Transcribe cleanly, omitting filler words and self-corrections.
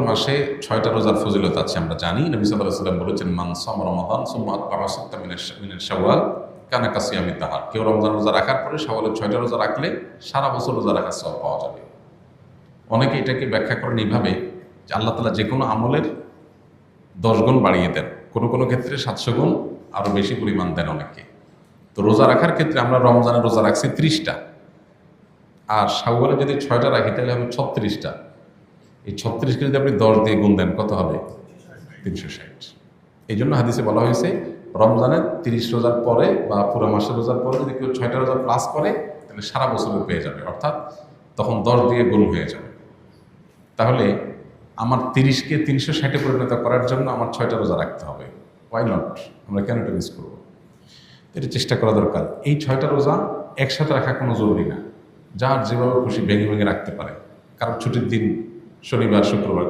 মাসে 6টা রোজার ফজিলত আছে আমরা জানি। নবী সাল্লাল্লাহু আলাইহি ওয়াসাল্লাম বলেছেন, মান সামা রমাদান সুম্মা আতবাআ সিত্তা মিনাশ শাওয়াল কানা কাসিয়ামিদ দাহর। কেউ রমজান রোজা রাখার পরে শাওয়ালের 6টা রোজা রাখলে সারা বছর রোজা রাখার সওয়াব পাওয়া যাবে। অনেকে এটাকে ব্যাখ্যা করেন এইভাবে যে আল্লাহ তাআলা যে কোনো আমলের 10 গুণ বাড়িয়ে দেন, কোনো কোনো ক্ষেত্রে 700 গুণ আরও বেশি পরিমাণ দেন অনেকে। তো রোজা রাখার ক্ষেত্রে আমরা রমজানের রোজা রাখছি 30টা, আর শাওয়ালে যদি 6টা রাখি তাহলে হবে 36টা। এই 36কে যদি আপনি 10 দিয়ে গুণ দেন কত হবে? 360। এই জন্য হাদিসে বলা হয়েছে রমজানের 30 রোজার পরে বা পুরো মাসের রোজার পরে যদি কেউ 6টা রোজা প্লাস করে তাহলে সারা বছরের পেয়ে যাবে, অর্থাৎ তখন 10 দিয়ে গুণ হয়ে যাবে। তাহলে আমার 30কে 360-এ পরিণত করার জন্য আমার 6টা রোজা রাখতে হবে। Why not? আমরা কেন এটা মিস করবো? এটা চেষ্টা করা দরকার। এই 6টা রোজা একসাথে রাখা কোনো জরুরি না, যার যেভাবে খুশি ভেঙে ভেঙে রাখতে পারে। কারণ ছুটির দিন শনিবার শুক্রবার